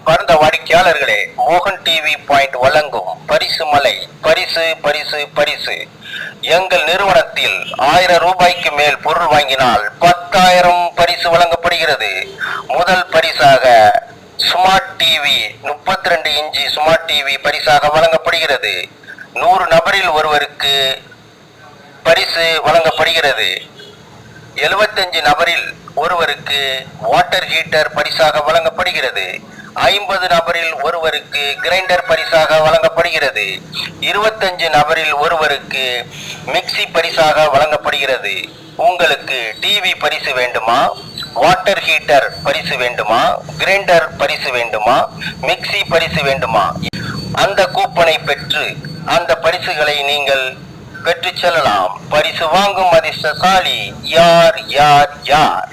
பரந்த வாடிக்கையாளர்களே, மோகன் டிவி பாயிண்ட் வழங்கும் பரிசு மலை. பரிசு பரிசு பரிசு. எங்கள் நிறுவனத்தில் 1000 ரூபாய்க்கு மேல் பொருள் வாங்கினால் 10,000 பரிசு வழங்கப்படுகிறது. முதல் பரிசாக smart TV 32 inch smart TV பரிசாக வழங்கப்படுகிறது. 100 நபரில் ஒருவருக்கு பரிசு வழங்கப்படுகிறது. 75 நபரில் ஒருவருக்கு வாட்டர் ஹீட்டர் பரிசாக வழங்கப்படுகிறது. 50 நபரில் ஒருவருக்கு கிரைண்டர் பரிசாக வழங்கப்படுகிறது. 25 நபரில் ஒருவருக்கு மிக்சி பரிசாக வழங்கப்படுகிறது. உங்களுக்கு டிவி பரிசு வேண்டுமா, வாட்டர் ஹீட்டர் பரிசு வேண்டுமா, கிரைண்டர் பரிசு வேண்டுமா, மிக்சி பரிசு வேண்டுமா? அந்த கூப்பனை பெற்று அந்த பரிசுகளை நீங்கள் பெற்று செல்லலாம். பரிசு வாங்கும் அதிர்ஷ்டசாலி யார் யார் யார்?